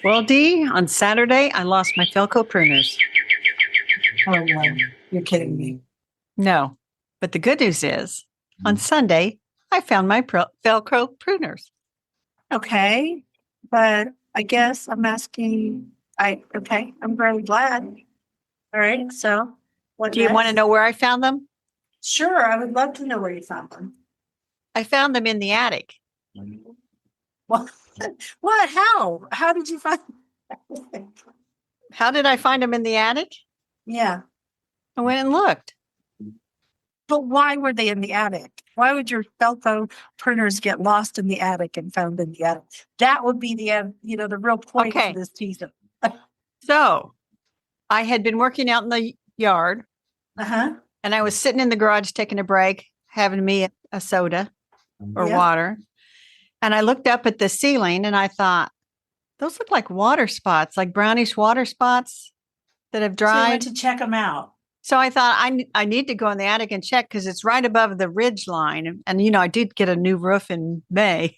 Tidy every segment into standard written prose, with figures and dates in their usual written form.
Well, Dee, on Saturday, I lost my Felco pruners. Oh, no. You're kidding me. No, but the good news is on Sunday, I found my Velcro pruners. Okay. But I guess I'm asking, I'm very glad. All right. So what Do you want to next? know where I found them? Sure. I would love to know where you found them. I found them in the attic. Well, what? How did you find How did I find them in the attic? Yeah. I went and looked. But why were they in the attic? Why would your Velcro printers get lost in the attic and found in the attic? That would be the real point Okay. to this teaser. So I had been working out in the yard Uh-huh. and I was sitting in the garage taking a break, having me a soda or Yeah. water. And I looked up at the ceiling and I thought, those look like water spots, like brownish water spots that have So you dried. went to check them out. So I thought I need to go in the attic and check because it's right above the ridge line. And, I did get a new roof in May.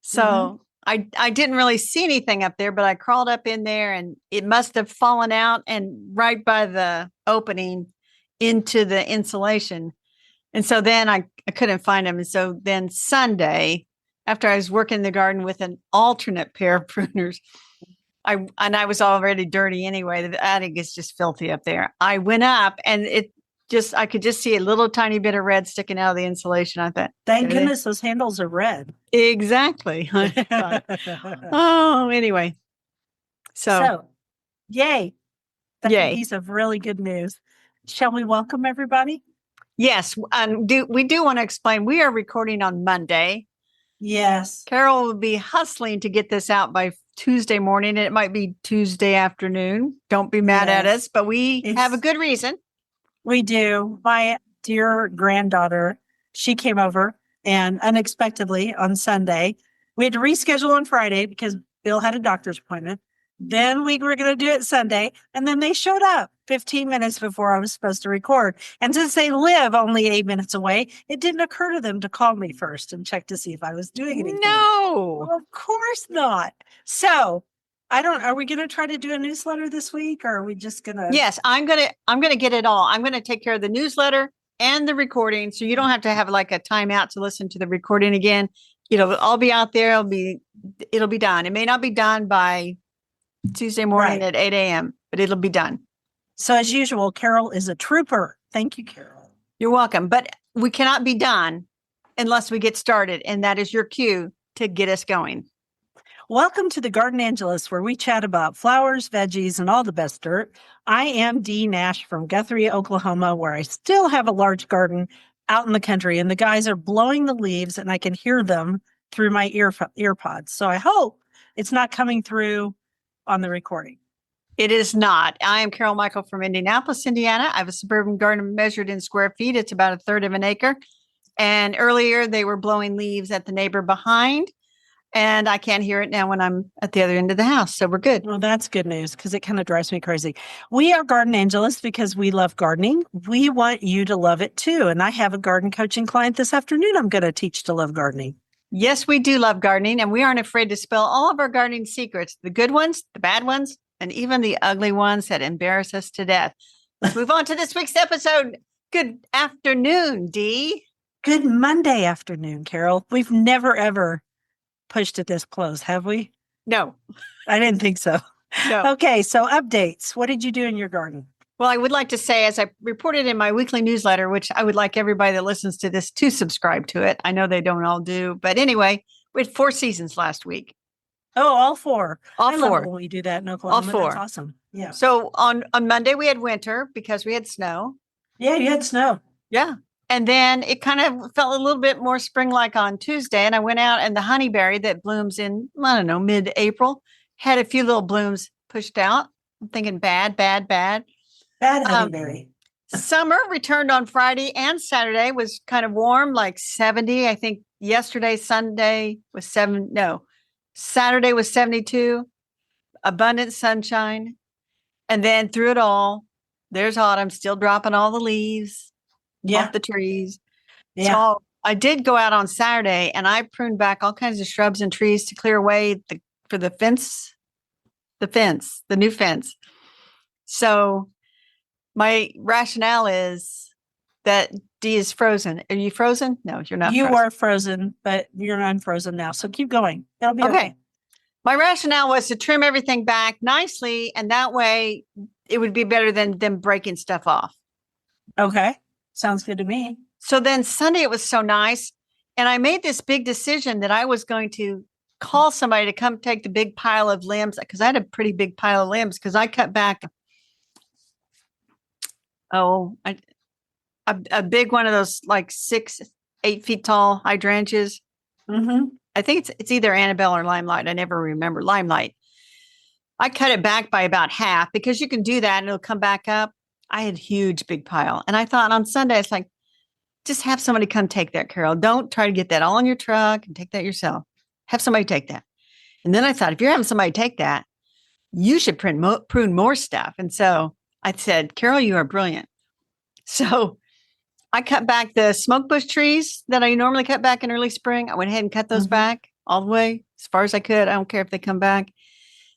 So I didn't really see anything up there, but I crawled up in there and it must have fallen out and right by the opening into the insulation. And so then I couldn't find them. And so then Sunday, after I was working in the garden with an alternate pair of pruners, I was already dirty anyway. The attic is just filthy up there. I went up and I could just see a little tiny bit of red sticking out of the insulation. I thought, Thank goodness those handles are red. Exactly. I thought, oh, anyway. So Yay. That's yay. a piece of really good news. Shall we welcome everybody? Yes. We do want to explain we are recording on Monday. Yes. Carol will be hustling to get this out by Tuesday morning. It might be Tuesday afternoon. Don't be mad at us, but we have a good reason. We do. My dear granddaughter, she came over and unexpectedly on Sunday, we had to reschedule on Friday because Bill had a doctor's appointment. Then we were going to do it Sunday. And then they showed up 15 minutes before I was supposed to record. And since they live only 8 minutes away, it didn't occur to them to call me first and check to see if I was doing anything. No, well, of course not. So are we going to try to do a newsletter this week or are we just going to? Yes, I'm going to get it all. I'm going to take care of the newsletter and the recording. So you don't have to have like a timeout to listen to the recording again. I'll be out there. It'll be done. It may not be done by Tuesday morning at 8 a.m., but it'll be done. So as usual, Carol is a trooper. Thank you, Carol. You're welcome. But we cannot be done unless we get started. And that is your cue to get us going. Welcome to the Garden Angelus, where we chat about flowers, veggies, and all the best dirt. I am Dee Nash from Guthrie, Oklahoma, where I still have a large garden out in the country. And the guys are blowing the leaves and I can hear them through my earpods. So I hope it's not coming through on the recording. It is not. I am Carol Michael from Indianapolis, Indiana. I have a suburban garden measured in square feet. It's about a third of an acre. And earlier they were blowing leaves at the neighbor behind. And I can't hear it now when I'm at the other end of the house. So we're good. Well, that's good news because it kind of drives me crazy. We are Garden Angelists because we love gardening. We want you to love it too. And I have a garden coaching client this afternoon I'm going to teach to love gardening. Yes, we do love gardening, and we aren't afraid to spill all of our gardening secrets, the good ones, the bad ones, and even the ugly ones that embarrass us to death. Let's move on to this week's episode. Good afternoon, Dee. Good Monday afternoon, Carol. We've never, ever pushed it this close, have we? No. I didn't think so. No. Okay, so updates. What did you do in your garden? Well, I would like to say, as I reported in my weekly newsletter, which I would like everybody that listens to this to subscribe to it. I know they don't all do. But anyway, we had 4 seasons last week. Oh, all 4. All 4. I love it when we do that in Oklahoma. All 4. That's awesome. Yeah. So on Monday, we had winter because we had snow. Yeah, you had snow. Yeah. And then it kind of felt a little bit more spring-like on Tuesday. And I went out and the honeyberry that blooms in, I don't know, mid-April had a few little blooms pushed out. I'm thinking bad. Bad honeyberry. Summer returned on Friday and Saturday, was kind of warm, like 70. I think Saturday was 72, abundant sunshine. And then through it all, there's autumn still dropping all the leaves off the trees. Yeah. So I did go out on Saturday and I pruned back all kinds of shrubs and trees to clear away for the fence the fence, the new fence. So my rationale is that Dee is frozen. Are you frozen? No, you're not You frozen. are frozen, but you're unfrozen now. So keep going. It'll be Okay. My rationale was to trim everything back nicely, and that way it would be better than them breaking stuff off. Okay. Sounds good to me. So then Sunday, it was so nice. And I made this big decision that I was going to call somebody to come take the big pile of limbs, because I had a pretty big pile of limbs, because I cut back a big one of those like 6-8 feet tall hydrangeas. Mm-hmm. I think it's either Annabelle or Limelight. I never remember. Limelight. I cut it back by about half, because you can do that and it'll come back up. I had a huge big pile. And I thought on Sunday, it's like, just have somebody come take that, Carol. Don't try to get that all in your truck and take that yourself. Have somebody take that. And then I thought, if you're having somebody take that, you should prune more stuff. And so I said, Carol, you are brilliant. So I cut back the smoke bush trees that I normally cut back in early spring. I went ahead and cut those back all the way as far as I could. I don't care if they come back.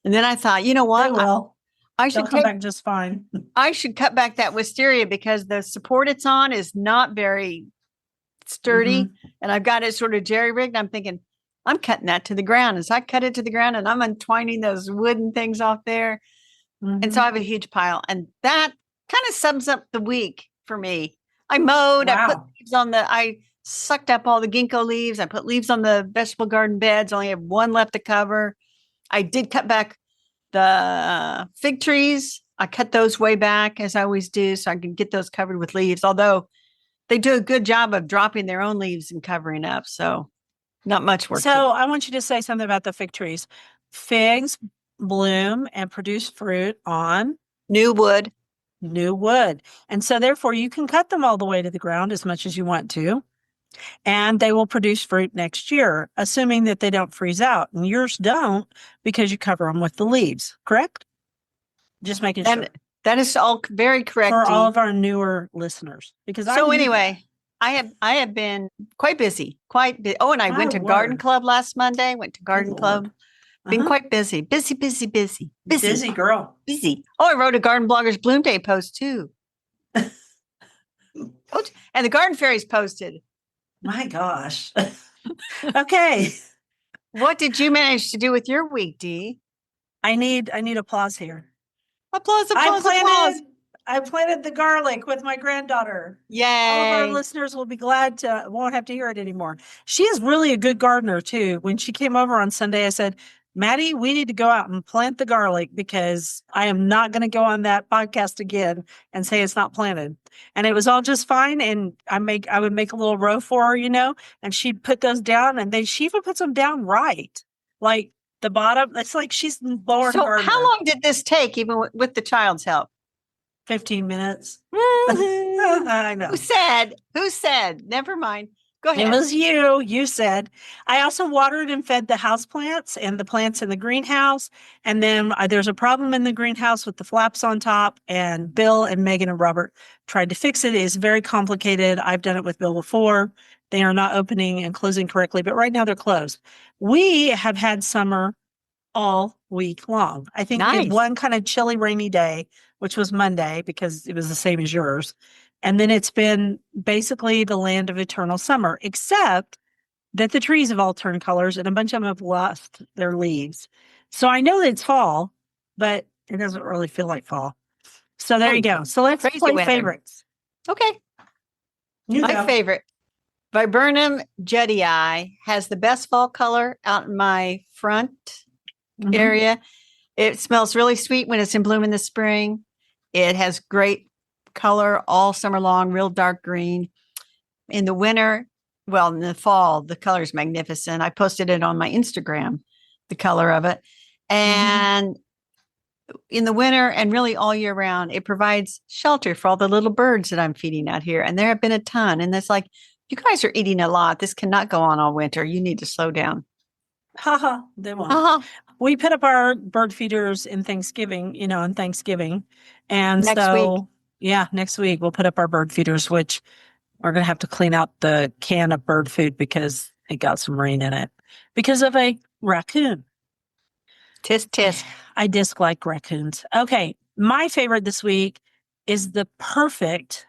And then I thought, you know what? They will. I should come back just fine. I should cut back that wisteria, because the support it's on is not very sturdy. And I've got it sort of jerry rigged. I'm thinking, I'm cutting that to the ground. As I cut it to the ground, and I'm untwining those wooden things off there. And so I have a huge pile. And that kind of sums up the week for me. I mowed, I put leaves I sucked up all the ginkgo leaves. I put leaves on the vegetable garden beds. Only have one left to cover. I did cut back the fig trees. I cut those way back, as I always do, so I can get those covered with leaves. Although they do a good job of dropping their own leaves and covering up. So not much work. So I want you to say something about the fig trees. Figs bloom and produce fruit on new wood. And so therefore you can cut them all the way to the ground as much as you want to. And they will produce fruit next year, assuming that they don't freeze out. And yours don't, because you cover them with the leaves, correct? Just making sure. That is all very correct. For all of our newer listeners. Because anyway, I have been quite busy. Oh, and I went to garden club last Monday. Went to garden club. Been quite busy. Busy girl. Busy. Oh, I wrote a Garden Bloggers Bloom Day post too. And the Garden Fairies posted. My gosh. Okay. What did you manage to do with your week, Dee? I need applause here. Applause. I planted the garlic with my granddaughter. Yay. All of our listeners will be glad won't have to hear it anymore. She is really a good gardener too. When she came over on Sunday, I said, Maddie, we need to go out and plant the garlic, because I am not going to go on that podcast again and say it's not planted. And it was all just fine. And I would make a little row for her, and she'd put those down, and then she even puts them down right. Like the bottom, it's like she's born. So how long did this take, even with the child's help? 15 minutes. I know. Who said? Never mind. Go ahead. It was you. You said. I also watered and fed the house plants and the plants in the greenhouse. And then there's a problem in the greenhouse with the flaps on top. And Bill and Megan and Robert tried to fix it. It's very complicated. I've done it with Bill before. They are not opening and closing correctly, but right now they're closed. We have had summer all week long. I think we had one kind of chilly, rainy day, which was Monday, because it was the same as yours. And then it's been basically the land of eternal summer, except that the trees have all turned colors and a bunch of them have lost their leaves. So I know that it's fall, but it doesn't really feel like fall. So there you go. So let's play favorites. Okay. My favorite, Viburnum Juddii, has the best fall color out in my front area. It smells really sweet when it's in bloom in the spring. It has great color all summer long, real dark green. In the winter, in the fall, the color is magnificent. I posted it on my Instagram, the color of it. And in the winter and really all year round, it provides shelter for all the little birds that I'm feeding out here. And there have been a ton. And it's like, you guys are eating a lot. This cannot go on all winter. You need to slow down. They won't. We put up our bird feeders in Thanksgiving, on Thanksgiving. And next week we'll put up our bird feeders, which we're going to have to clean out the can of bird food because it got some rain in it because of a raccoon. Tisk, tisk. I dislike raccoons. Okay. My favorite this week is the perfect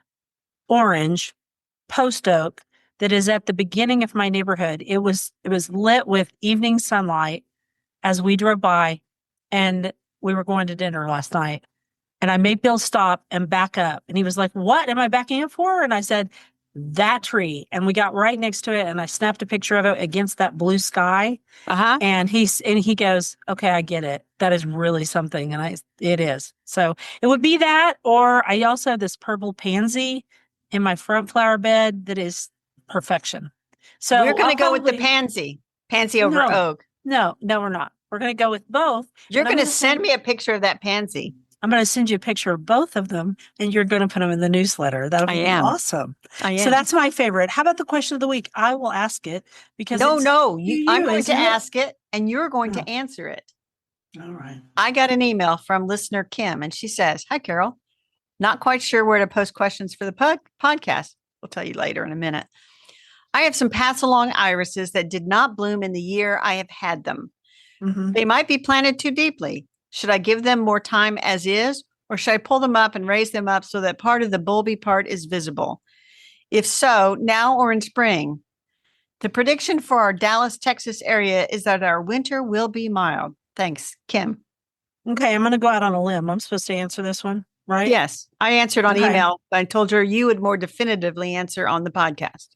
orange post oak that is at the beginning of my neighborhood. It was lit with evening sunlight as we drove by, and we were going to dinner last night. And I made Bill stop and back up. And he was like, "What am I backing up for?" And I said, "That tree." And we got right next to it, and I snapped a picture of it against that blue sky. Uh-huh. And he goes, "Okay, I get it. That is really something." And it is. So it would be that, or I also have this purple pansy in my front flower bed that is perfection. So We're going I'll to go with the probably- pansy over No. oak. No, we're not. We're going to go with both. You're And I'm going to gonna send me a picture of that pansy. I'm going to send you a picture of both of them, and you're going to put them in the newsletter. That'll be awesome. I am. So that's my favorite. How about the question of the week? I will ask it because No, it's I'm you, going to isn't it? ask it, and you're going Oh. to answer it. All right. I got an email from listener Kim, and she says, "Hi, Carol. Not quite sure where to post questions for the podcast. We'll tell you later in a minute. I have some pass along irises that did not bloom in the year I have had them. Mm-hmm. They might be planted too deeply. Should I give them more time as is, or should I pull them up and raise them up so that part of the bulby part is visible? If so, now or in spring? The prediction for our Dallas, Texas area is that our winter will be mild. Thanks, Kim." Okay, I'm going to go out on a limb. I'm supposed to answer this one, right? Yes, I answered on Okay. email. I told her you would more definitively answer on the podcast.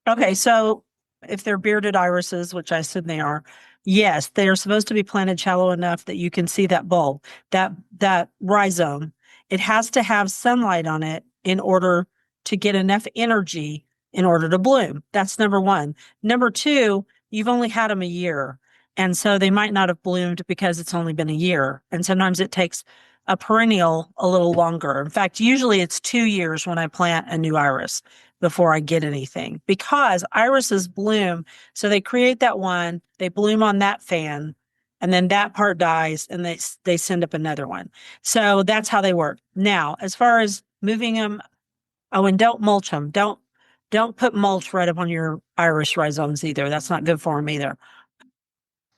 Okay, so if they're bearded irises, which I assume they are, yes, they are supposed to be planted shallow enough that you can see that bulb, that rhizome. It has to have sunlight on it in order to get enough energy in order to bloom. That's number one. Number two, you've only had them a year. And so they might not have bloomed because it's only been a year. And sometimes it takes a perennial a little longer. In fact, usually it's 2 years when I plant a new iris before I get anything, because irises bloom. So they create that one, they bloom on that fan, and then that part dies and they send up another one. So that's how they work. Now, as far as moving them, oh, and don't mulch them. Don't put mulch right up on your iris rhizomes either. That's not good for them either.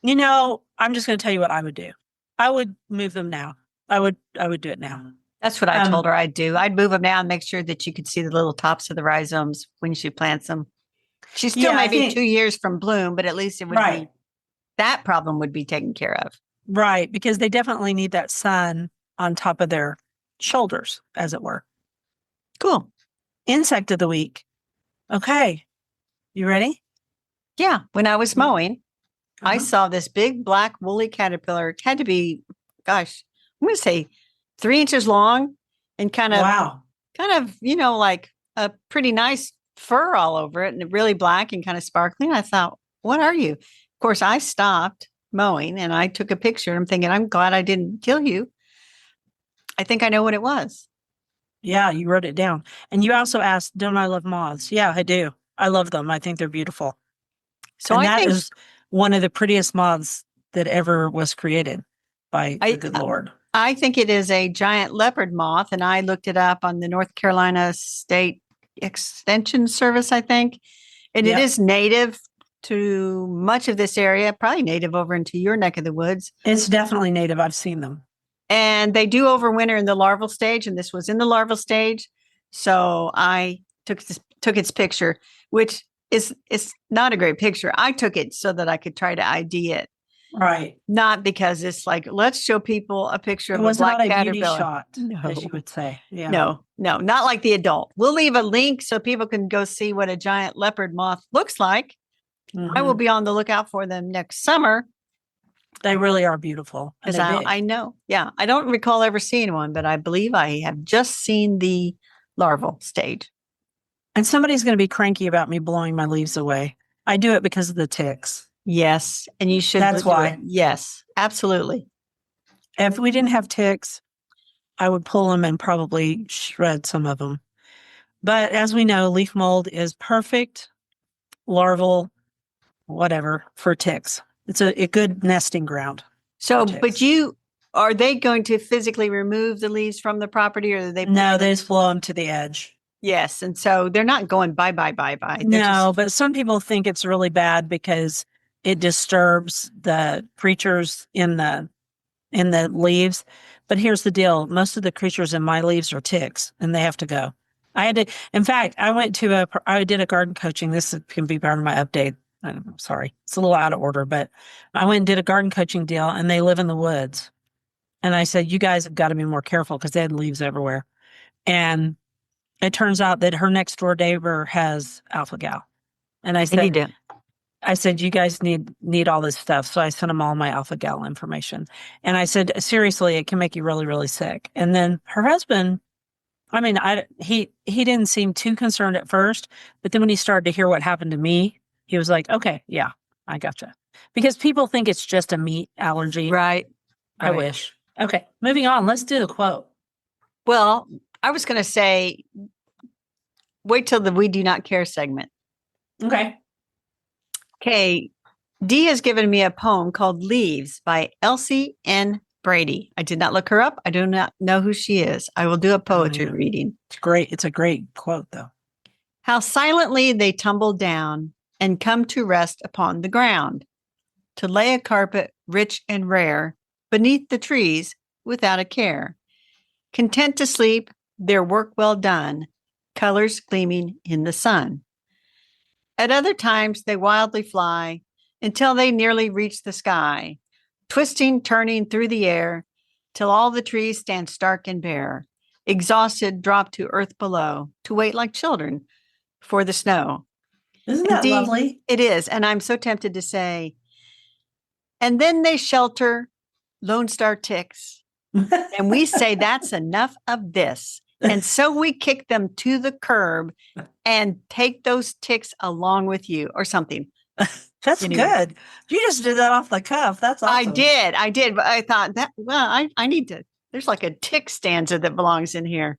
You know, I'm just going to tell you what I would do. I would move them now. I would do it now. That's what I told her I'd do. I'd move them now and make sure that you could see the little tops of the rhizomes when she plants them. She still may be 2 years from bloom, but at least it would be, that problem would be taken care of. Right, because they definitely need that sun on top of their shoulders, as it were. Cool. Insect of the week. Okay. You ready? Yeah. When I was mowing, I Uh-huh. saw this big black woolly caterpillar. It had to be, gosh, I'm going to say 3 inches long and kind of, you know, like a pretty nice fur all over it and really black and kind of sparkling. I thought, what are you? Of course, I stopped mowing and I took a picture. I'm thinking, I'm glad I didn't kill you. I think I know what it was. Yeah, you wrote it down. And you also asked, don't I love moths? Yeah, I do. I love them. I think they're beautiful. So and I that think is one of the prettiest moths that ever was created by the good Lord. I think it is a giant leopard moth, and I looked it up on the North Carolina State Extension Service, I think. And it is native to much of this area, probably native over into your neck of the woods. It's definitely native. I've seen them. And they do overwinter in the larval stage, and this was in the larval stage. So I took its picture, which is not a great picture. I took it so that I could try to ID it. Right. Not because it's like, let's show people a picture of It was a black not a caterpillar. beauty shot, No. as you would say. Yeah. No, not like the adult. We'll leave a link so people can go see what a giant leopard moth looks like. I will be on the lookout for them next summer. They really are beautiful. Because I know. Yeah. I don't recall ever seeing one, but I believe I have just seen the larval stage. And somebody's going to be cranky about me blowing my leaves away. I do it because of the ticks. Yes. And you should. That's why. Yes, absolutely. If we didn't have ticks, I would pull them and probably shred some of them. But as we know, leaf mold is perfect larval, whatever, for ticks. It's a good nesting ground. So, but are they going to physically remove the leaves from the property, or are they? No, they just blow them to the edge. Yes. And so they're not going bye. No, but some people think it's really bad because it disturbs the creatures in the leaves. But here's the deal. Most of the creatures in my leaves are ticks and they have to go. In fact, I did a garden coaching. This can be part of my update. I'm sorry. It's a little out of order, but I went and did a garden coaching deal and they live in the woods. And I said, you guys have got to be more careful because they had leaves everywhere. And it turns out that her next door neighbor has alpha gal. And I said, you guys need all this stuff. So I sent them all my alpha gal information. And I said, seriously, it can make you really, really sick. And then her husband, he didn't seem too concerned at first, but then when he started to hear what happened to me, he was like, okay, yeah, I gotcha. Because people think it's just a meat allergy. Right. I wish. Okay, moving on. Let's do the quote. Well, I was going to say, wait till the We Do Not Care segment. Okay. Okay. Dee has given me a poem called Leaves by Elsie N. Brady. I did not look her up. I do not know who she is. I will do a poetry reading. It's great. It's a great quote, though. How silently they tumble down and come to rest upon the ground, to lay a carpet rich and rare beneath the trees without a care, content to sleep, their work well done, colors gleaming in the sun. At other times they wildly fly until they nearly reach the sky, twisting, turning through the air, till all the trees stand stark and bare, exhausted, drop to earth below, to wait like children for the snow. Isn't that lovely? It is. And I'm so tempted to say, and then they shelter Lone Star ticks. And we say that's enough of this. And so we kick them to the curb and take those ticks along with you or something. That's good. You just did that off the cuff. That's awesome. I did. But I thought I need to, there's like a tick stanza that belongs in here.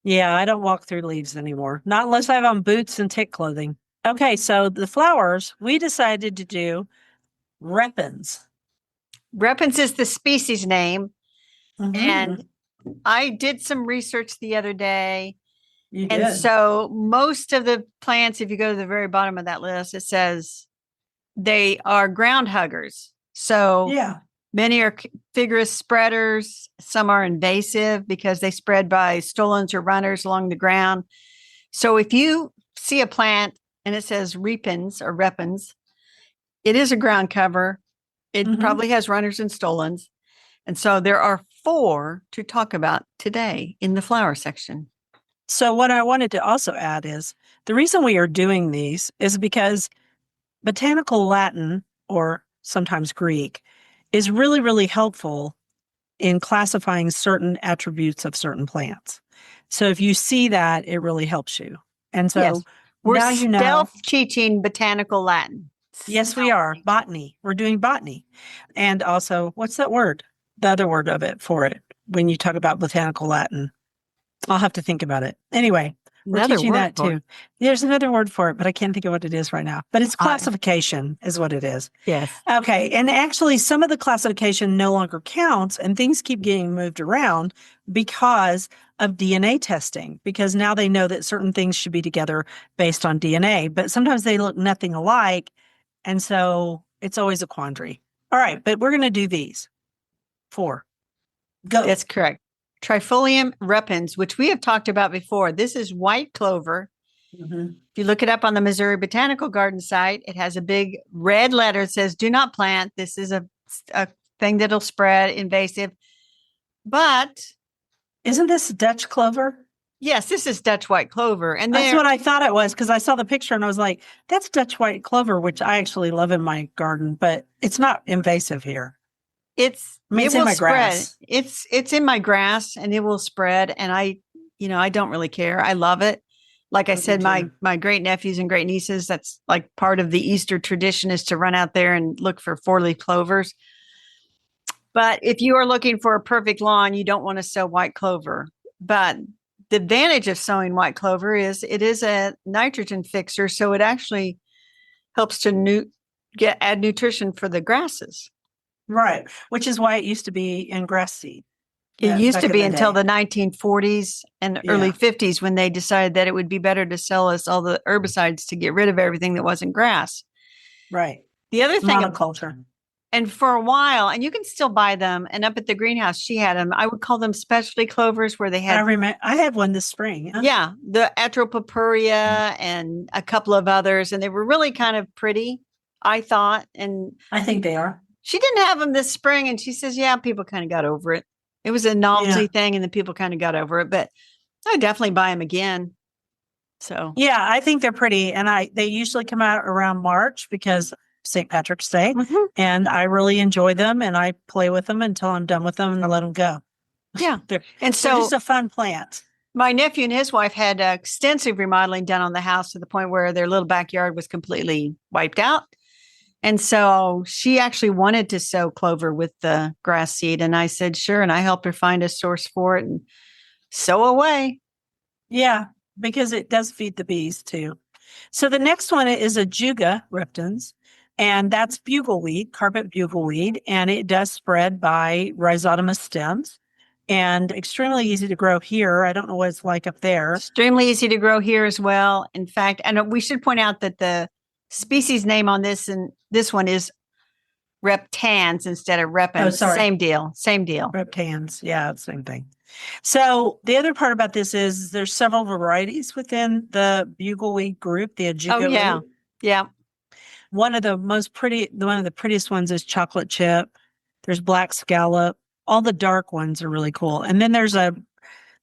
Yeah, I don't walk through leaves anymore. Not unless I have on boots and tick clothing. Okay, so the flowers, we decided to do Repens. Repens is the species name. Mm-hmm. And I did some research the other day. You and did. So most of the plants, if you go to the very bottom of that list, it says they are ground huggers. So many are vigorous spreaders. Some are invasive because they spread by stolons or runners along the ground. So if you see a plant and it says repens or repens, it is a ground cover. It probably has runners and stolons. And so there are 4 to talk about today in the flower section. So what I wanted to also add is the reason we are doing these is because botanical Latin, or sometimes Greek, is really, really helpful in classifying certain attributes of certain plants. So if you see that, it really helps you. And so we're now you know. Teaching botanical Latin. Yes, we are. Botany. We're doing botany. And also, what's that word? The other word of it for it when you talk about botanical Latin. I'll have to think about it. Anyway, we're teaching that too. There's another word for it, but I can't think of what it is right now. But it's classification is what it is. Yes. Okay. And actually, some of the classification no longer counts and things keep getting moved around because of DNA testing, because now they know that certain things should be together based on DNA, but sometimes they look nothing alike. And so it's always a quandary. All right. But we're going to do these 4. Go. That's correct. Trifolium repens, which we have talked about before. This is white clover. If you look it up on the Missouri Botanical Garden site, it has a big red letter that says, do not plant. This is a thing that'll spread, invasive. But isn't this Dutch clover? Yes, this is Dutch white clover. And that's what I thought it was because I saw the picture and I was like, that's Dutch white clover, which I actually love in my garden, but it's not invasive here. It's in my grass. It's in my grass and it will spread. And I don't really care. I love it. Like I said, my great nephews and great nieces, that's like part of the Easter tradition is to run out there and look for 4-leaf clovers. But if you are looking for a perfect lawn, you don't want to sow white clover. But the advantage of sowing white clover is it is a nitrogen fixer. So it actually helps to add nutrition for the grasses. Right. Which is why it used to be in grass seed. It used to be until the 1940s and early 50s when they decided that it would be better to sell us all the herbicides to get rid of everything that wasn't grass. Right. The other thing, Monoculture. and for a while, and you can still buy them. And up at the greenhouse, she had them. I would call them specialty clovers where they I had, remember I had one this spring. yeah, the Atropapuria and a couple of others. And they were really kind of pretty, I thought. And I think they are. she didn't have them this spring. And she says, yeah, people kind of got over it. It was a novelty thing. And then people kind of got over it. But I would definitely buy them again. So, Yeah, I think they're pretty. And they usually come out around March because St. Patrick's Day. mhm. And I really enjoy them and I play with them until I'm done with them and I let them go. Yeah. they're, And they're so just a fun plant. my nephew and his wife had extensive remodeling done on the house to the point where their little backyard was completely wiped out. And so she actually wanted to sow clover with the grass seed. And I said, sure. And I helped her find a source for it and sow away. Yeah, because it does feed the bees too. So the next one is a Juga Repens, and that's bugleweed, carpet bugleweed, and it does spread by rhizotomous stems and extremely easy to grow here. I don't know what it's like up there. Extremely easy to grow here as well. In fact, and we should point out that the species name on this and this one is Reptans instead of Repens. Oh, sorry. Same deal. Same deal. Reptans, yeah, same thing. So the other part about this is there's several varieties within the bugleweed group, the Ajuga. Oh, yeah. weed. Yeah. One of the prettiest ones is chocolate chip. There's black scallop. All the dark ones are really cool. And then there's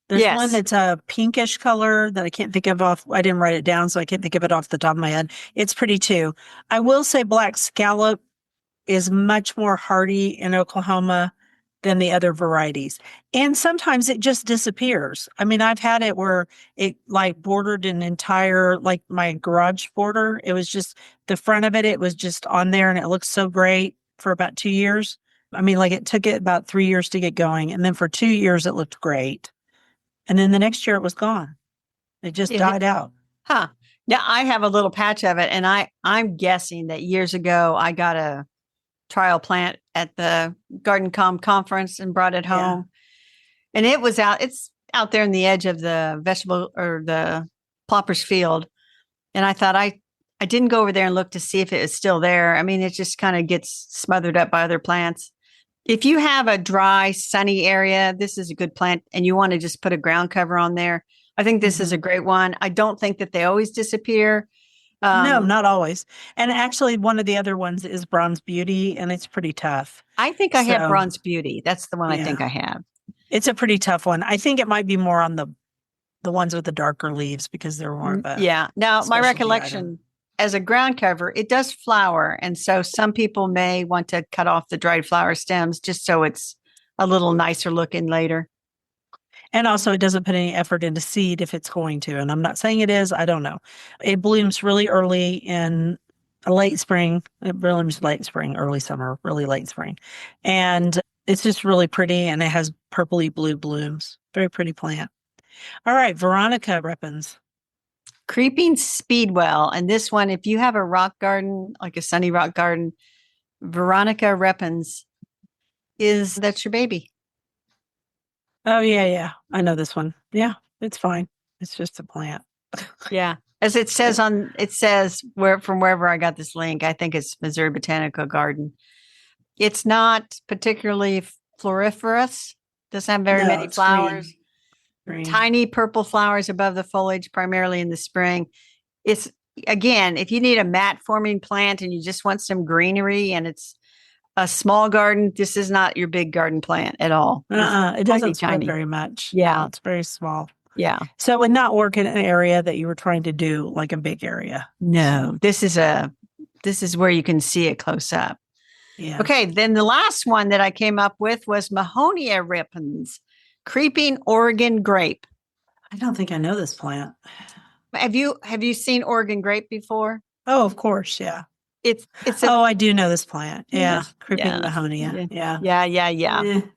Yes. one that's a pinkish color that I can't think of I didn't write it down, so I can't think of it off the top of my head. It's pretty too. I will say black scallop is much more hardy in Oklahoma than the other varieties. And sometimes it just disappears. I mean, I've had it where it like bordered an entire, like my garage border. It was just the front of it. It was just on there and it looked so great for about 2 years. I mean, like it took it about 3 years to get going. And then for 2 years, it looked great. And then the next year it was gone. It just died out. Huh. Yeah, I have a little patch of it. And I'm guessing that years ago I got a trial plant at the Garden Com conference and brought it home. And it's out there in the edge of the vegetable or the plopper's field. And I thought I didn't go over there and look to see if it was still there. I mean, it just kind of gets smothered up by other plants. If you have a dry, sunny area, this is a good plant and you want to just put a ground cover on there. I think this is a great one. I don't think that they always disappear. No, not always. And actually, one of the other ones is Bronze Beauty, and it's pretty tough. I think I have Bronze Beauty. That's the one I think I have. It's a pretty tough one. I think it might be more on the ones with the darker leaves because they're more of a yeah. Now, my recollection item. As a ground cover, it does flower. And so some people may want to cut off the dried flower stems just so it's a little nicer looking later. And also, it doesn't put any effort into seed if it's going to. And I'm not saying it is. I don't know. It blooms really early in late spring. It blooms late spring, early summer, really late spring. And it's just really pretty. And it has purpley blue blooms. Very pretty plant. All right. Veronica Repens. Creeping Speedwell. And this one, if you have a rock garden, like a sunny rock garden, Veronica Repens that's your baby. Oh, yeah. I know this one. Yeah, it's fine. It's just a plant. Yeah. As it says from wherever I got this link, I think it's Missouri Botanical Garden. It's not particularly floriferous. Doesn't have very many flowers. Green. Tiny purple flowers above the foliage, primarily in the spring. It's, again, if you need a mat forming plant and you just want some greenery and it's a small garden, this is not your big garden plant at all. It doesn't spread tiny. very much. Yeah. It's very small. Yeah. So it would not work in an area that you were trying to do like a big area. No, this is where you can see it close up. Yeah. Okay. Then the last one that I came up with was Mahonia Repens, Creeping Oregon Grape. I don't think I know this plant. Have you seen Oregon Grape before? Oh, of course. Yeah. I do know this plant. Yeah. Yeah. Creeping Yeah. Mahonia.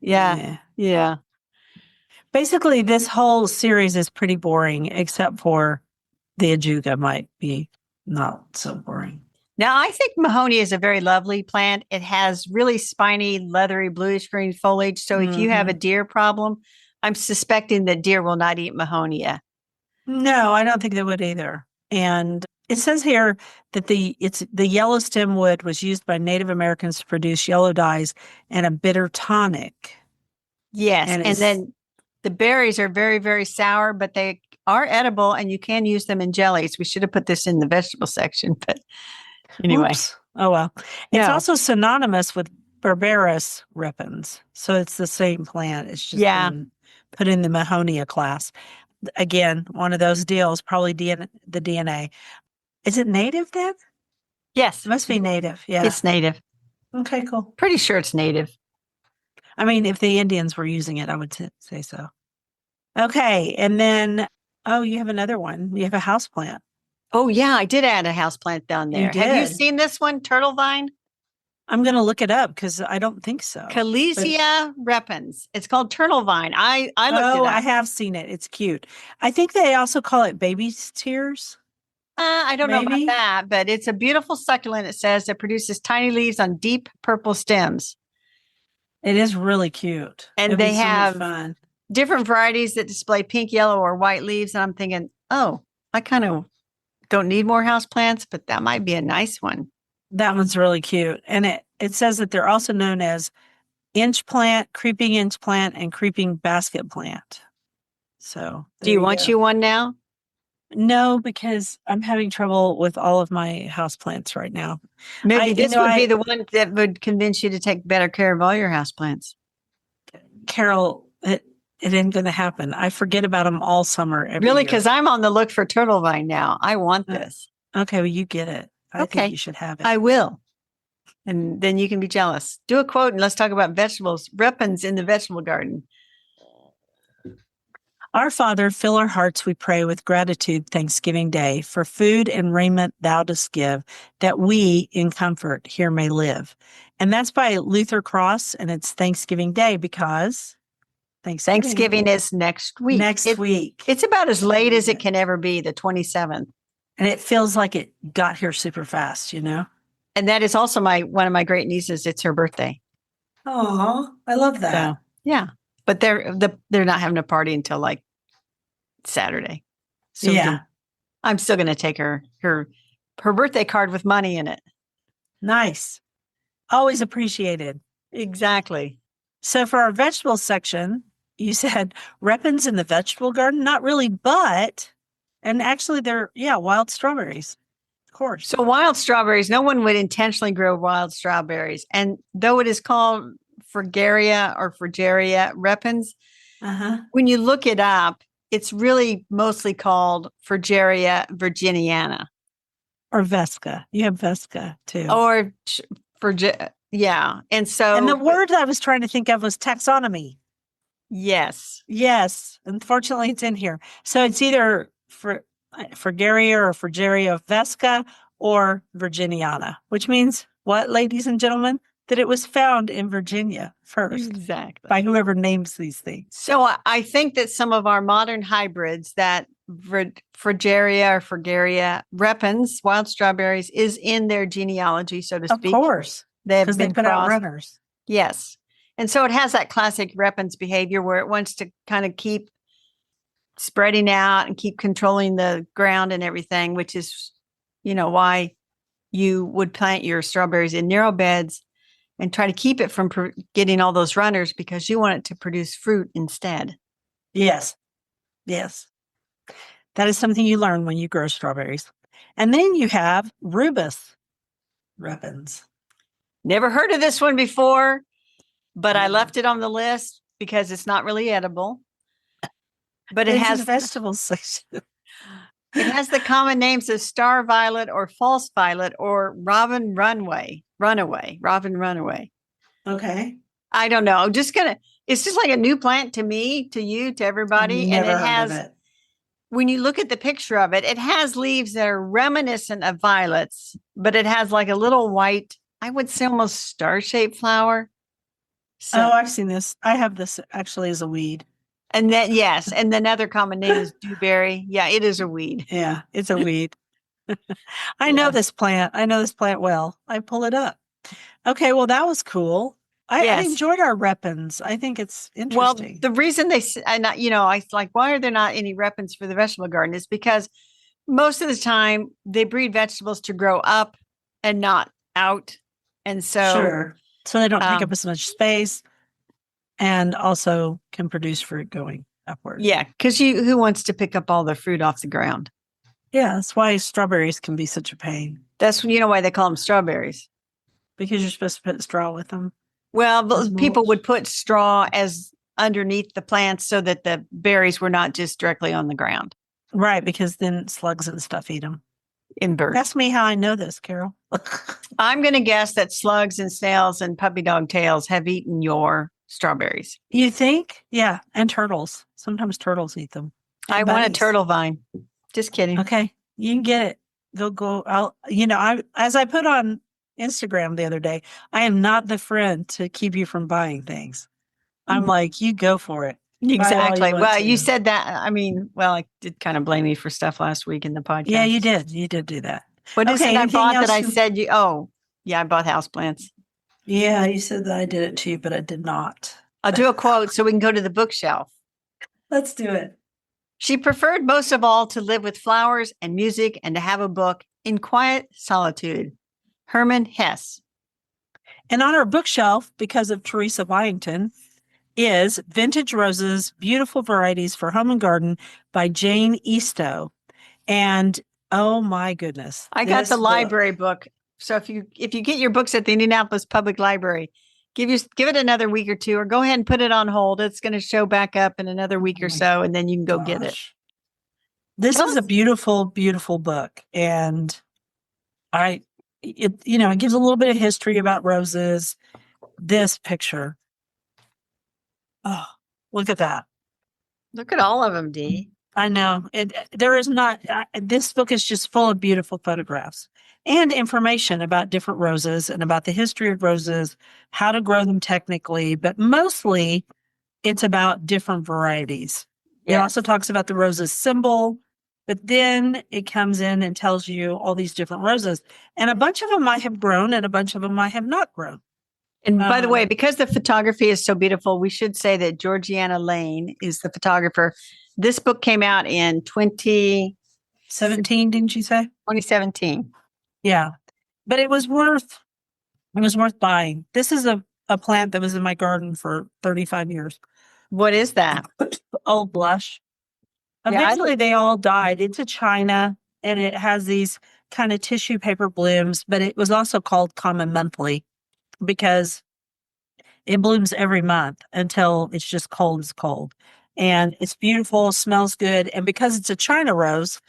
Yeah. Yeah. Basically, this whole series is pretty boring, except for the Ajuga might be not so boring. Now, I think Mahonia is a very lovely plant. It has really spiny, leathery, bluish green foliage. So if you have a deer problem, I'm suspecting that deer will not eat Mahonia. No, I don't think they would either. And It says here that the yellow stem wood was used by Native Americans to produce yellow dyes and a bitter tonic. Yes. And And then the berries are very, very sour, but they are edible and you can use them in jellies. We should have put this in the vegetable section, but anyway. Oops. Oh, well. It's No. also synonymous with Berberis repens. So it's the same plant. It's just been put in the Mahonia class. Again, one of those deals, probably the DNA. Is it native then? Yes. It must be native. Yeah. It's native. Okay, cool. Pretty sure it's native. I mean, if the Indians were using it, I would say so. Okay. And then, you have another one. You have a house plant. Oh, yeah. I did add a houseplant down there. Have you did. seen this one, turtle vine? I'm going to look it up because I don't think so. Calesia repens. It's called turtle vine. I looked it up. I have seen it. It's cute. I think they also call it baby's tears. I don't know about that, but it's a beautiful succulent. It says it produces tiny leaves on deep purple stems. It is really cute. And they have different varieties that display pink, yellow, or white leaves. And I'm thinking, oh, I kind of don't need more houseplants, but that might be a nice one. That one's really cute. And it says that they're also known as inch plant, creeping inch plant, and creeping basket plant. So do you want you one now? No, because I'm having trouble with all of my houseplants right now. Maybe this would be the one that would convince you to take better care of all your houseplants. Carol, it ain't going to happen. I forget about them all summer. Really? Because I'm on the look for turtle vine now. I want this. Okay, well, you get it. I think you should have it. I will. And then you can be jealous. Do a quote and let's talk about vegetables. Repens in the vegetable garden. Our Father, fill our hearts, we pray, with gratitude Thanksgiving Day for food and raiment thou dost give, that we in comfort here may live. And that's by Luther Cross, and it's Thanksgiving Day because Thanksgiving is next week. It's about as late as it can ever be, the 27th. And it feels like it got here super fast, you know? And that is also one of my great nieces. It's her birthday. Oh, I love that. So, yeah. But they're not having a party until like Saturday. So I'm still going to take her birthday card with money in it. Nice. Always appreciated. Exactly. So for our vegetable section, you said repens in the vegetable garden? Not really, but, and actually they're, wild strawberries. Of course. So wild strawberries, no one would intentionally grow wild strawberries. And though it is called Fragaria or Fragaria repens, when you look it up, it's really mostly called Fragaria virginiana. Or Vesca. You have Vesca too. Or And so. And the word I was trying to think of was taxonomy. Yes. Yes. Unfortunately, it's in here. So it's either Fragaria or Fragaria Vesca or virginiana, which means what, ladies and gentlemen? That it was found in Virginia first. Exactly. By whoever names these things. So I think that some of our modern hybrids, that Fragaria or Fragaria repens, wild strawberries, is in their genealogy, so to speak. Of course. Because they put out runners. Yes. And so it has that classic repens behavior where it wants to kind of keep spreading out and keep controlling the ground and everything, which is, why you would plant your strawberries in narrow beds and try to keep it from getting all those runners because you want it to produce fruit instead. Yes. Yes. That is something you learn when you grow strawberries. And then you have rubus repens. Never heard of this one before, but I left it on the list because it's not really edible. But it has vegetables section. It has the common names of star violet or false violet or robin runaway. Okay. I don't know. It's just like a new plant to me, to you, to everybody. Never and it heard has, of it. When you look at the picture of it, it has leaves that are reminiscent of violets, but it has like a little white, I would say almost star-shaped flower. So, I've seen this. I have this actually as a weed. And then, yes. And then other common name is dewberry. Yeah, it is a weed. Yeah, it's a weed. I know this plant. I know this plant well. I pull it up. Okay, well, that was cool. I enjoyed our repens. I think it's interesting. Well, the reason I like, why are there not any repens for the vegetable garden is because most of the time they breed vegetables to grow up and not out. And so, Sure. So they don't take um, up as much space and also can produce fruit going upward. yeah, because who wants to pick up all the fruit off the ground? Yeah, that's why strawberries can be such a pain That's why they call them strawberries. because you're supposed to put straw with them. Well, As people mulch. would put straw as underneath the plants so that the berries were not just directly on the ground Right, because then slugs and stuff eat them. in birds. Ask me how I know this, Carol. I'm going to guess that slugs and snails and puppy dog tails have eaten your strawberries. You think? Yeah, and turtles. Sometimes turtles eat them. And I want a bunnies. turtle vine. Just kidding. Okay, you can get it. Go. As I put on Instagram the other day, I am not the friend to keep you from buying things. I'm like, you go for it. Buy all you Exactly. want Well, to. you said that. I mean, well, I did kind of blame you for stuff last week in the podcast. Yeah, you did. You did do that. What is Okay, it I anything bought that else I you- said you? Oh, yeah, I bought houseplants. Yeah, you said that I did it to you, but I did not. I'll do a quote so we can go to the bookshelf. Let's do it. She preferred most of all to live with flowers and music and to have a book in quiet solitude. Herman Hesse. And on our bookshelf, because of Teresa Byington, is Vintage Roses, Beautiful Varieties for Home and Garden by Jane Eastoe. And oh my goodness. I got this the book. library book. So if you get your books at the Indianapolis Public Library, give it another week or two, or go ahead and put it on hold. It's going to show back up in another week Oh or my so, and then you can go get it. Gosh. This Tell is a us- beautiful, beautiful book. And it gives a little bit of history about roses. This picture. Oh, look at that. Look at all of them, Dee. I know. There is not, this book is just full of beautiful photographs and information about different roses and about the history of roses, how to grow them technically, but mostly it's about different varieties. It Yes. also talks about the roses symbol, but then it comes in and tells you all these different roses. And a bunch of them I have grown and a bunch of them I have not grown. And by the way, Um, because the photography is so beautiful, we should say that Georgiana Lane is the photographer. This book came out in 17, didn't you say? 2017. Yeah. But it was worth buying. This is a plant that was in my garden for 35 years. What is that? Old blush. Yeah, I Eventually they all died. It's a China and it has these kind of tissue paper blooms, but it was also called common monthly because it blooms every month until it's just cold as cold. And it's beautiful, smells good. And because it's a China rose,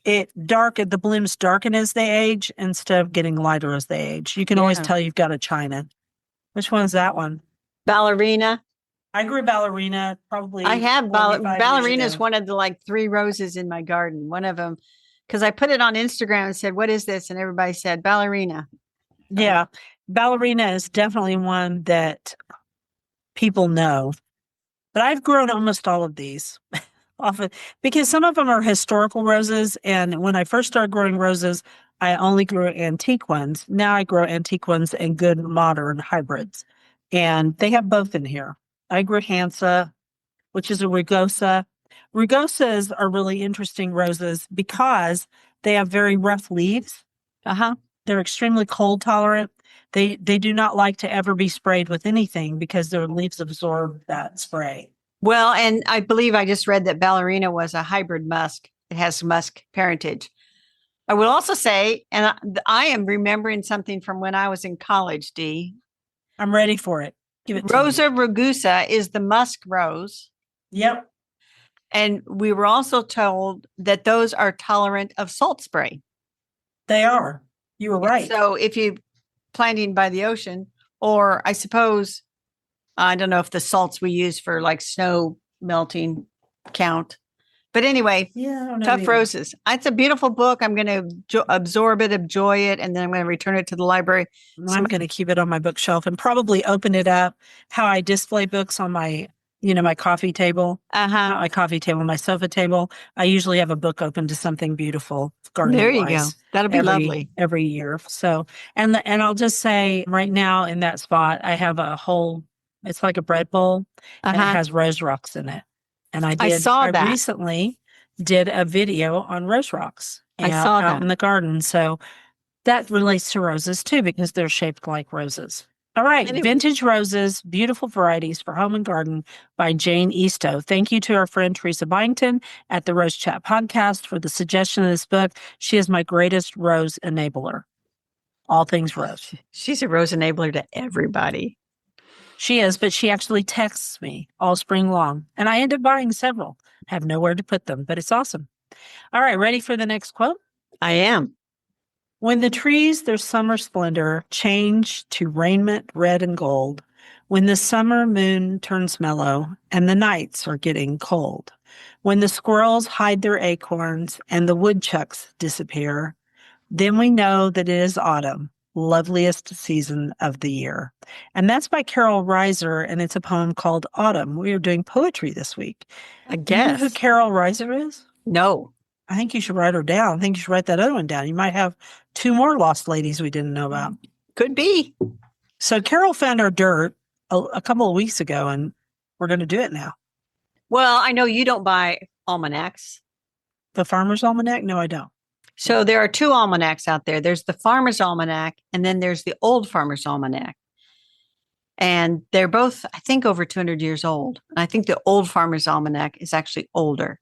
the blooms darken as they age instead of getting lighter as they age. You can always Yeah. tell you've got a China. Which one's that one? Ballerina. I grew ballerina probably. I have 45 years ballerina is ago. one of the 3 roses in my garden. One of them, because I put it on Instagram and said, "What is this?" And everybody said ballerina. Yeah. Ballerina is definitely one that people know. But I've grown almost all of these often because some of them are historical roses. And when I first started growing roses, I only grew antique ones. Now I grow antique ones and good modern hybrids. And they have both in here. I grew Hansa, which is a rugosa. Rugosas are really interesting roses because they have very rough leaves. Uh-huh. They're extremely cold tolerant. They do not like to ever be sprayed with anything because their leaves absorb that spray. Well, and I believe I just read that ballerina was a hybrid musk. It has musk parentage. I will also say, and I am remembering something from when I was in college, Dee. I'm ready for it. Give it to me. Rosa rugosa is the musk rose. Yep. And we were also told that those are tolerant of salt spray. They are. You were right. So if you planting by the ocean, or I suppose, I don't know if the salts we use for snow melting count. But anyway, Yeah, I don't know Tough either. Roses. It's a beautiful book. I'm going to absorb it, enjoy it, and then I'm going to return it to the library. I'm going to keep it on my bookshelf and probably open it up. How I display books on my, my coffee table, not my coffee table, my sofa table. I usually have a book open to something beautiful. There you go. gardening-wise, That'll be lovely. every year. So, and I'll just say right now in that spot, I have a whole. It's like a bread bowl, and it has rose rocks in it. And I saw that. recently did a video on rose rocks. I saw out that. in the garden. So that relates to roses too, because they're shaped like roses. All right. Anyway. Vintage Roses, Beautiful Varieties for Home and Garden by Jane Eastoe. Thank you to our friend Teresa Byington at the Rose Chat podcast for the suggestion of this book. She is my greatest rose enabler. All things rose. She's a rose enabler to everybody. She is, but she actually texts me all spring long. And I end up buying several. Have nowhere to put them, but it's awesome. All right. Ready for the next quote? I am. When the trees their summer splendor change to raiment red and gold, when the summer moon turns mellow and the nights are getting cold, when the squirrels hide their acorns and the woodchucks disappear, then we know that it is autumn, loveliest season of the year. And that's by Carol Reiser, and it's a poem called Autumn. We are doing poetry this week. I Do you know guess. who Carol Reiser is? No. I think you should write her down. I think you should write that other one down. You might have 2 more lost ladies we didn't know about. Could be. So Carol found our dirt a couple of weeks ago, and we're going to do it now. Well, I know you don't buy almanacs. The Farmer's Almanac? No, I don't. So there are 2 almanacs out there. There's the Farmer's Almanac, and then there's the Old Farmer's Almanac. And they're both, I think, over 200 years old. And I think the Old Farmer's Almanac is actually older.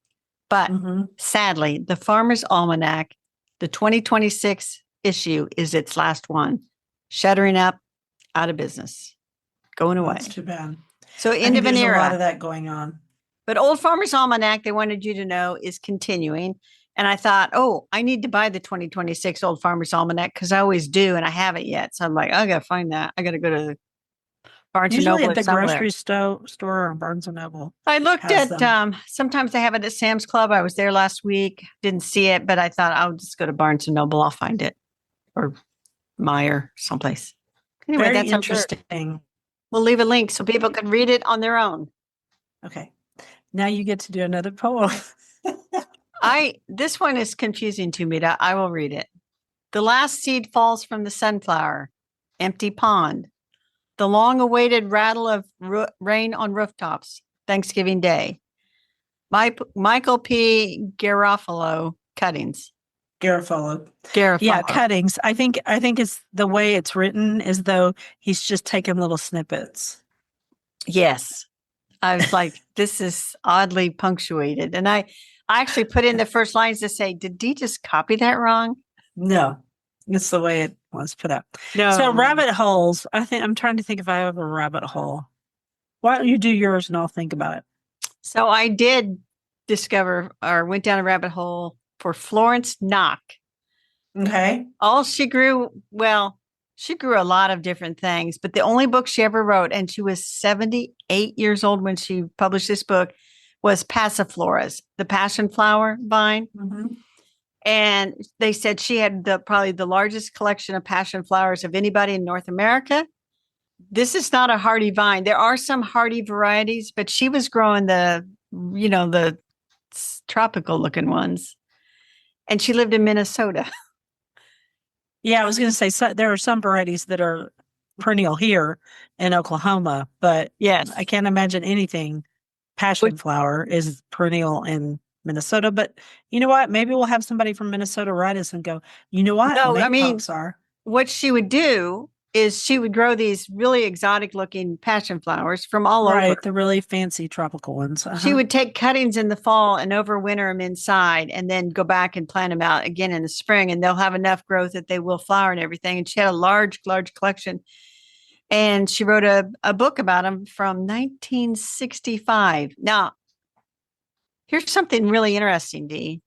But sadly, the Farmer's Almanac, the 2026 issue, is its last one. Shuttering up, out of business, going away. That's too bad. So end of an There's era. a lot of that going on. But Old Farmer's Almanac, they wanted you to know, is continuing. And I thought, oh, I need to buy the 2026 Old Farmer's Almanac because I always do, and I haven't yet. So I'm like, I got to find that. I got to go to the Barnes and Usually Noble at the or somewhere. grocery store or Barnes and Noble. I looked has at, them. sometimes they have it at Sam's Club. I was there last week, didn't see it, but I thought I'll just go to Barnes and Noble. I'll find it, or Meyer, someplace. Anyway, Very that's interesting. We'll leave a link so people can read it on their own. Okay. Now you get to do another poem. This one is confusing to me. I will read it. The last seed falls from the sunflower, empty pond. The long-awaited rattle of rain on rooftops, Thanksgiving Day. Michael P. Garofalo cuttings. Garofalo. Garofalo. Yeah, cuttings. I think it's the way it's written as though he's just taken little snippets. Yes. I was like, this is oddly punctuated. And I actually put in the first lines to say, did Dee just copy that wrong? No, it's the way it was put up. No. So rabbit holes. I'm trying to think if I have a rabbit hole. Why don't you do yours and I'll think about it? So I did discover or went down a rabbit hole for Florence Knock. Okay. She grew a lot of different things, but the only book she ever wrote, and she was 78 years old when she published this book, was Passifloras, the passion flower vine. Mm-hmm. And they said she had probably the largest collection of passion flowers of anybody in North America. This is not a hardy vine. There are some hardy varieties, but she was growing the tropical looking ones. And she lived in Minnesota. Yeah, I was going to say there are some varieties that are perennial here in Oklahoma, but yes, I can't imagine anything passion flower is perennial in Minnesota. But you know what? Maybe we'll have somebody from Minnesota write us and go, you know what? No, what she would do is she would grow these really exotic looking passion flowers from all over. Right, the really fancy tropical ones. Uh-huh. She would take cuttings in the fall and overwinter them inside and then go back and plant them out again in the spring, and they'll have enough growth that they will flower and everything. And she had a large collection. And she wrote a book about them from 1965. Now, here's something really interesting, Dee.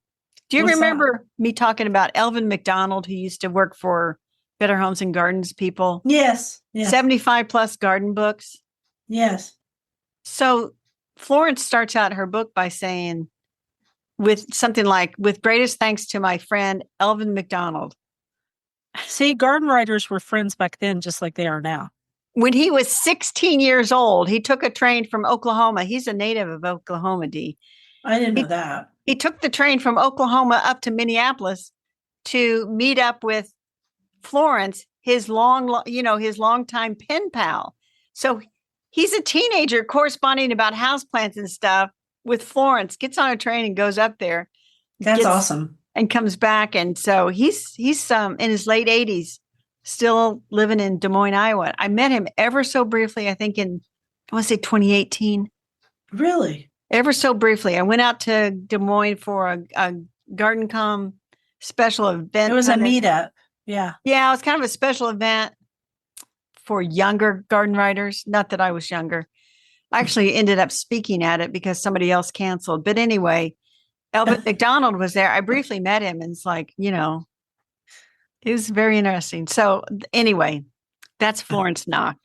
Do you remember me talking about Elvin McDonald, who used to work for Better Homes and Gardens people? Yes. 75 plus garden books. Yes. So Florence starts out her book by saying, with something like, with greatest thanks to my friend Elvin McDonald. See, garden writers were friends back then, just like they are now. When he was 16 years old, he took a train from Oklahoma. He's a native of Oklahoma, Dee. I didn't know that. He took the train from Oklahoma up to Minneapolis to meet up with Florence, his longtime pen pal. So he's a teenager corresponding about houseplants and stuff with Florence, gets on a train and goes up there. That's awesome. and comes back. And so he's in his late 80s, still living in Des Moines, Iowa. I met him ever so briefly, I think I want to say 2018. Really? Ever so briefly. I went out to Des Moines for a Garden Com special event. It was a meetup. Yeah. Yeah, it was kind of a special event for younger garden writers. Not that I was younger. I actually ended up speaking at it because somebody else canceled. But anyway, Elvin McDonald was there. I briefly met him, and it's like, it was very interesting. So anyway, that's Florence Knock.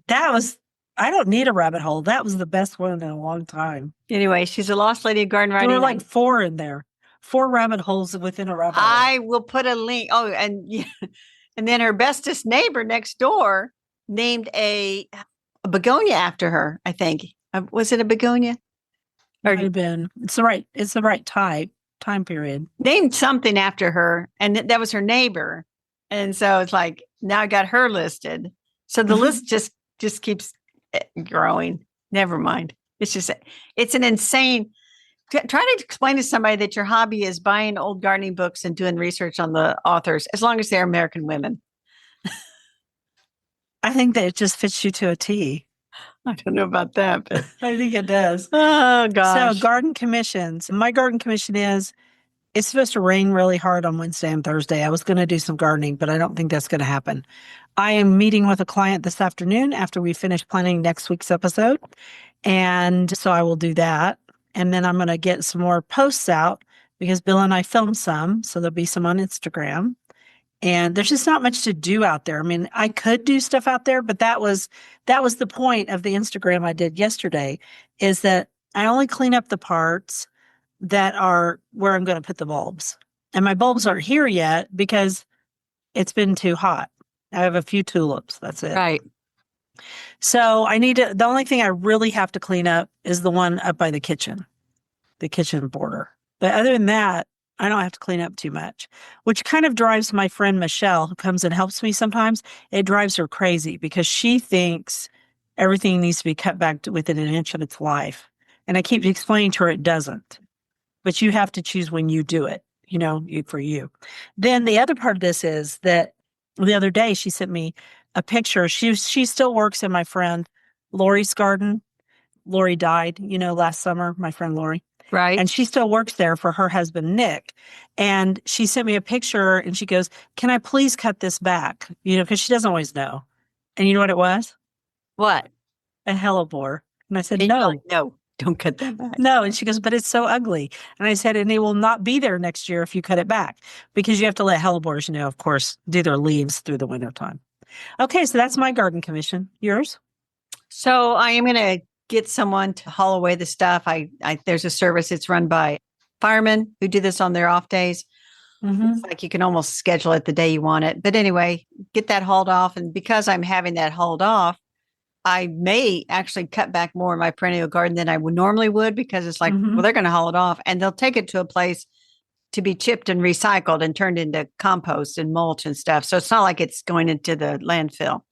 I don't need a rabbit hole. That was the best one in a long time. Anyway, she's a lost lady of garden writing. There were like 4 in there. 4 rabbit holes within a rabbit hole. I will put a link. Oh, and then her bestest neighbor next door named a begonia after her, I think. Was it a begonia? Might have been. It's the right time period. Named something after her, and that was her neighbor. And so it's like, now I got her listed. So the list just keeps growing. Never mind. It's an insane. Try to explain to somebody that your hobby is buying old gardening books and doing research on the authors, as long as they're American women. I think that it just fits you to a T. I don't know about that, but I think it does. Oh, gosh. So garden commissions. My garden commission it's supposed to rain really hard on Wednesday and Thursday. I was going to do some gardening, but I don't think that's going to happen. I am meeting with a client this afternoon after we finish planning next week's episode. And so I will do that. And then I'm going to get some more posts out because Bill and I filmed some. So there'll be some on Instagram. And there's just not much to do out there. I mean, I could do stuff out there, but that was the point of the Instagram I did yesterday, is that I only clean up the parts that are where I'm going to put the bulbs. And my bulbs aren't here yet because it's been too hot. I have a few tulips. That's it. Right. So the only thing I really have to clean up is the one up by the kitchen border. But other than that, I don't have to clean up too much, which kind of drives my friend Michelle, who comes and helps me sometimes. It drives her crazy because she thinks everything needs to be cut back to within an inch of its life. And I keep explaining to her it doesn't. But you have to choose when you do it, for you. Then the other part of this is that the other day she sent me a picture. She still works in my friend Lori's garden. Lori died, last summer, my friend Lori. Right. And she still works there for her husband, Nick. And she sent me a picture and she goes, "Can I please cut this back?" Because she doesn't always know. And you know what it was? What? A hellebore. And I said, And no. like, no, don't cut that back. No. And she goes, "But it's so ugly." And I said, "And it will not be there next year if you cut it back, because you have to let hellebores, of course, do their leaves through the wintertime." Okay. So that's my garden commission. Yours? So I am going to get someone to haul away the stuff. There's a service. It's run by firemen who do this on their off days. Mm-hmm. It's like you can almost schedule it the day you want it. But anyway, get that hauled off. And because I'm having that hauled off, I may actually cut back more in my perennial garden than I would normally would, because it's like, well, they're going to haul it off and they'll take it to a place to be chipped and recycled and turned into compost and mulch and stuff. So it's not like it's going into the landfill.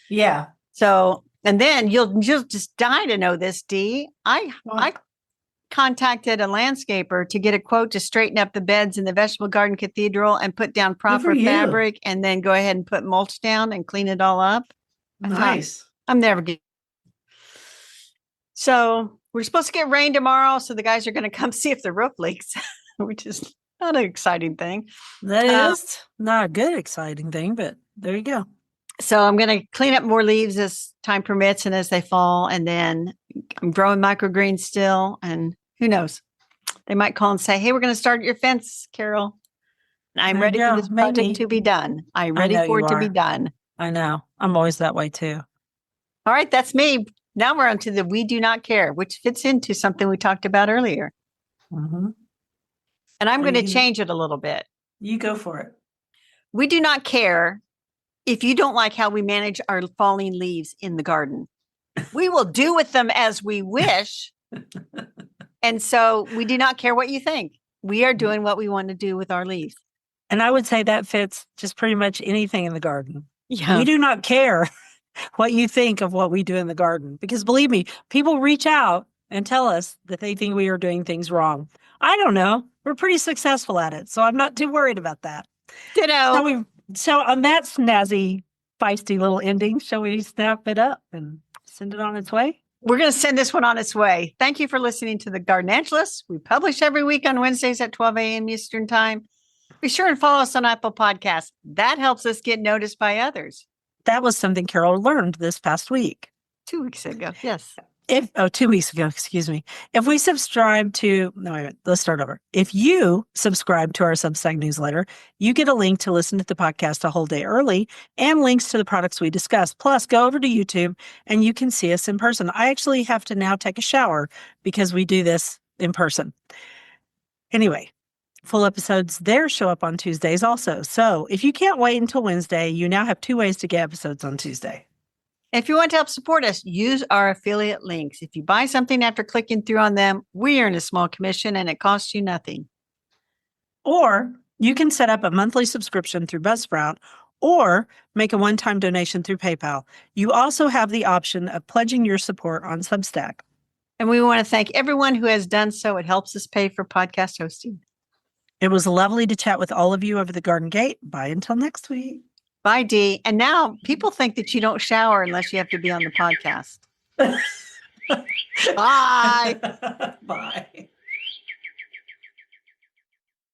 Yeah. So, and then you'll just die to know this, Dee. I contacted a landscaper to get a quote to straighten up the beds in the vegetable garden cathedral and put down proper fabric, and then go ahead and put mulch down and clean it all up. Nice. I'm never getting. So we're supposed to get rain tomorrow. So the guys are going to come see if the roof leaks, which is not an exciting thing. That is not a good exciting thing, but there you go. So I'm going to clean up more leaves as time permits and as they fall. And then I'm growing microgreens still. And who knows? They might call and say, "Hey, we're going to start your fence, Carol." And I'm ready for this project to be done. I'm ready for it to be done. I know. I'm always that way too. All right. That's me. Now we're on to the "we do not care," which fits into something we talked about earlier. Mm-hmm. And I'm going to change it a little bit. You go for it. We do not care if you don't like how we manage our falling leaves in the garden. We will do with them as we wish. And so we do not care what you think. We are doing what we want to do with our leaves. And I would say that fits just pretty much anything in the garden. Yeah. We do not care what you think of what we do in the garden, because believe me, people reach out and tell us that they think we are doing things wrong. I don't know. we're pretty successful at it. So I'm not too worried about that. Ditto. So on that snazzy, feisty little ending, shall we snap it up and send it on its way? We're going to send this one on its way. Thank you for listening to The Gardenangelists. We publish every week on Wednesdays at 12 a.m. Eastern Time. Be sure and follow us on Apple Podcasts. That helps us get noticed by others. That was something Carol learned this past week. 2 weeks ago. Yes. 2 weeks ago, excuse me. If we subscribe to, no, wait a minute, let's start over. If you subscribe to our Substack newsletter, you get a link to listen to the podcast a whole day early and links to the products we discuss. Plus, go over to YouTube and you can see us in person. I actually have to now take a shower because we do this in person. Anyway, full episodes there show up on Tuesdays also. So if you can't wait until Wednesday, you now have 2 ways to get episodes on Tuesday. If you want to help support us, use our affiliate links. If you buy something after clicking through on them, we earn a small commission and it costs you nothing. Or you can set up a monthly subscription through Buzzsprout or make a one-time donation through PayPal. You also have the option of pledging your support on Substack. And we want to thank everyone who has done so. It helps us pay for podcast hosting. It was lovely to chat with all of you over the garden gate. Bye until next week. Bye, Dee. And now people think that you don't shower unless you have to be on the podcast. Bye. Bye.